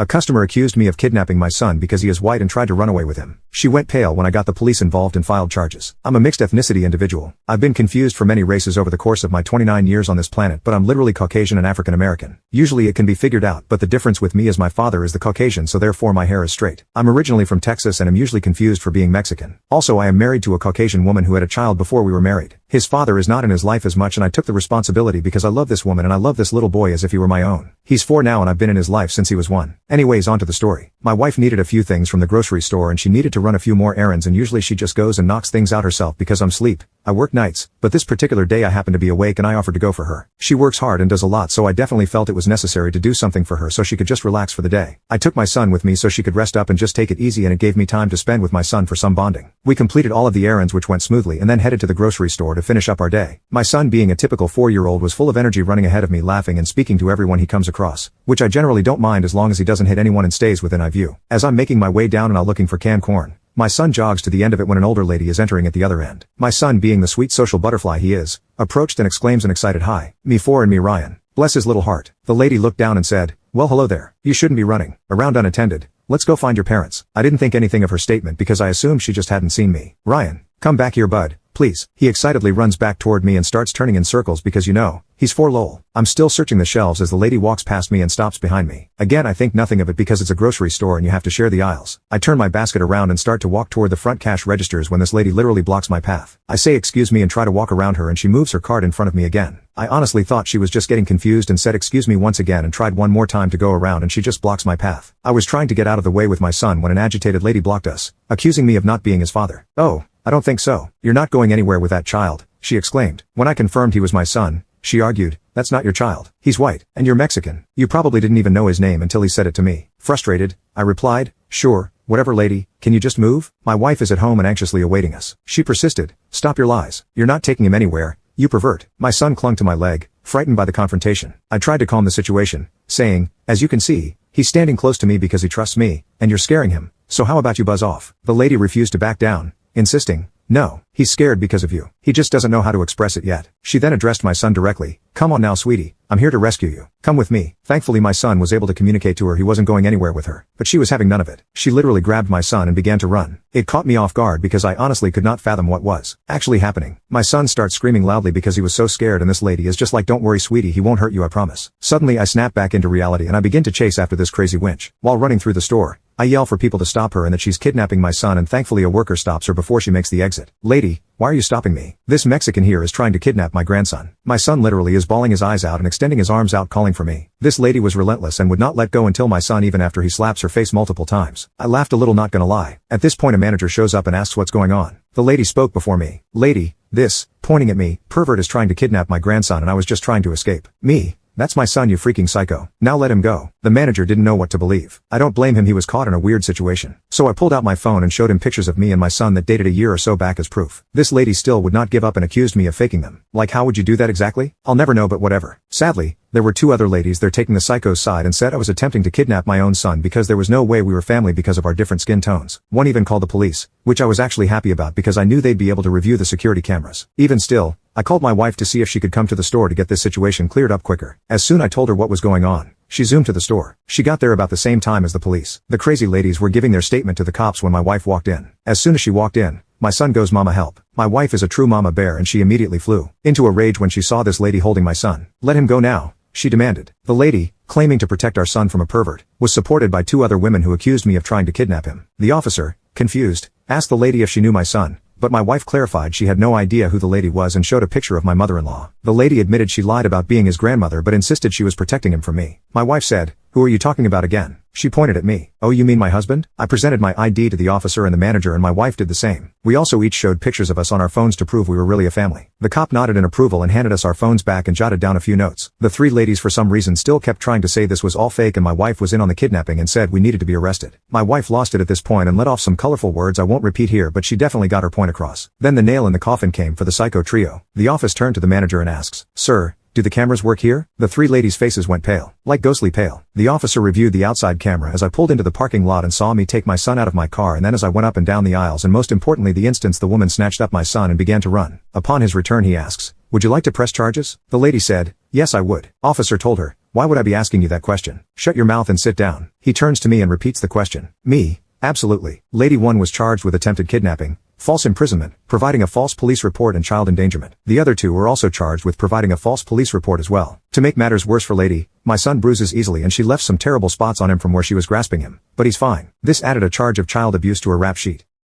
A customer accused me of kidnapping my son because he is white and tried to run away with him. She went pale when I got the police involved and filed charges. I'm a mixed ethnicity individual. I've been confused for many races over the course of my 29 years on this planet, but I'm literally Caucasian and African American. Usually it can be figured out, but the difference with me is my father is the Caucasian, so therefore my hair is straight. I'm originally from Texas and am usually confused for being Mexican. Also, I am married to a Caucasian woman who had a child before we were married. His father is not in his life as much, and I took the responsibility because I love this woman and I love this little boy as if he were my own. He's 4 now and I've been in his life since he was 1. Anyways, on to the story. My wife needed a few things from the grocery store and she needed to run a few more errands, and usually she just goes and knocks things out herself because I'm sleep. I work nights, but this particular day I happened to be awake and I offered to go for her. She works hard and does a lot, so I definitely felt it was necessary to do something for her so she could just relax for the day. I took my son with me so she could rest up and just take it easy, and it gave me time to spend with my son for some bonding. We completed all of the errands, which went smoothly, and then headed to the grocery store to finish up our day. My son, being a typical 4-year-old, was full of energy, running ahead of me, laughing and speaking to everyone he comes across, which I generally don't mind as long as he doesn't hit anyone and stays within eye view. As I'm making my way down and I'm looking for canned corn, my son jogs to the end of it when an older lady is entering at the other end. My son, being the sweet social butterfly he is, approached and exclaims an excited, "Hi, me 4 and me Ryan." Bless his little heart. The lady looked down and said, "Well, hello there. You shouldn't be running around unattended. Let's go find your parents." I didn't think anything of her statement because I assumed she just hadn't seen me. "Ryan, come back here, bud, please." He excitedly runs back toward me and starts turning in circles because he's 4 lol. I'm still searching the shelves as the lady walks past me and stops behind me. Again, I think nothing of it because it's a grocery store and you have to share the aisles. I turn my basket around and start to walk toward the front cash registers when this lady literally blocks my path. I say excuse me and try to walk around her, and she moves her cart in front of me again. I honestly thought she was just getting confused and said excuse me once again and tried one more time to go around, and she just blocks my path. I was trying to get out of the way with my son when an agitated lady blocked us, accusing me of not being his father. "Oh, I don't think so. You're not going anywhere with that child," she exclaimed. When I confirmed he was my son, she argued, "That's not your child. He's white, and you're Mexican. You probably didn't even know his name until he said it to me." Frustrated, I replied, "Sure, whatever lady, can you just move? My wife is at home and anxiously awaiting us." She persisted, "Stop your lies. You're not taking him anywhere, you pervert." My son clung to my leg, frightened by the confrontation. I tried to calm the situation, saying, "As you can see, he's standing close to me because he trusts me, and you're scaring him, so how about you buzz off?" The lady refused to back down, insisting, "No, he's scared because of you. He just doesn't know how to express it yet." She then addressed my son directly, "Come on now, sweetie. I'm here to rescue you. Come with me." Thankfully, my son was able to communicate to her he wasn't going anywhere with her, but she was having none of it. She literally grabbed my son and began to run. It caught me off guard because I honestly could not fathom what was actually happening. My son starts screaming loudly because he was so scared, and this lady is just like, "Don't worry, sweetie, he won't hurt you, I promise." Suddenly, I snap back into reality and I begin to chase after this crazy winch. While running through the store, I yell for people to stop her and that she's kidnapping my son, and thankfully a worker stops her before she makes the exit. "Lady, why are you stopping me? This Mexican here is trying to kidnap my grandson." My son literally is bawling his eyes out and extending his arms out calling for me. This lady was relentless and would not let go until my son, even after he slaps her face multiple times. I laughed a little, not gonna lie. At this point, a manager shows up and asks what's going on. The lady spoke before me. "Lady, this," pointing at me, "pervert is trying to kidnap my grandson and I was just trying to escape." Me? "That's my son, you freaking psycho. Now let him go." The manager didn't know what to believe. I don't blame him, he was caught in a weird situation. So I pulled out my phone and showed him pictures of me and my son that dated a year or so back as proof. This lady still would not give up and accused me of faking them. Like, how would you do that exactly? I'll never know, but whatever. Sadly, there were 2 other ladies there taking the psycho's side and said I was attempting to kidnap my own son because there was no way we were family because of our different skin tones. One even called the police, which I was actually happy about because I knew they'd be able to review the security cameras. Even still, I called my wife to see if she could come to the store to get this situation cleared up quicker. As soon as I told her what was going on, she zoomed to the store. She got there about the same time as the police. The crazy ladies were giving their statement to the cops when my wife walked in. As soon as she walked in, my son goes, "Mama, help." My wife is a true mama bear and she immediately flew into a rage when she saw this lady holding my son. "Let him go now," she demanded. The lady, claiming to protect our son from a pervert, was supported by 2 other women who accused me of trying to kidnap him. The officer, confused, asked the lady if she knew my son, but my wife clarified she had no idea who the lady was and showed a picture of my mother-in-law. The lady admitted she lied about being his grandmother but insisted she was protecting him from me. My wife said, "Who are you talking about again?" She pointed at me. "Oh, you mean my husband?" I presented my ID to the officer and the manager, and my wife did the same. We also each showed pictures of us on our phones to prove we were really a family. The cop nodded in approval and handed us our phones back and jotted down a few notes. The 3 ladies for some reason still kept trying to say this was all fake and my wife was in on the kidnapping and said we needed to be arrested. My wife lost it at this point and let off some colorful words I won't repeat here, but she definitely got her point across. Then the nail in the coffin came for the psycho trio. The office turned to the manager and asks, "Sir, do the cameras work here?" The 3 ladies' faces went pale, like ghostly pale. The officer reviewed the outside camera as I pulled into the parking lot and saw me take my son out of my car, and then as I went up and down the aisles, and most importantly the instance the woman snatched up my son and began to run. Upon his return he asks, "Would you like to press charges?" The lady said, "Yes, I would." Officer told her, Why would I be asking you that question? Shut your mouth and sit down. He turns to me and repeats the question. Me? Absolutely. Lady 1 was charged with attempted kidnapping, false imprisonment, providing a false police report and child endangerment. The other 2 were also charged with providing a false police report as well. To make matters worse for Lady, my son bruises easily and she left some terrible spots on him from where she was grasping him. But he's fine. This added a charge of child abuse to her rap sheet.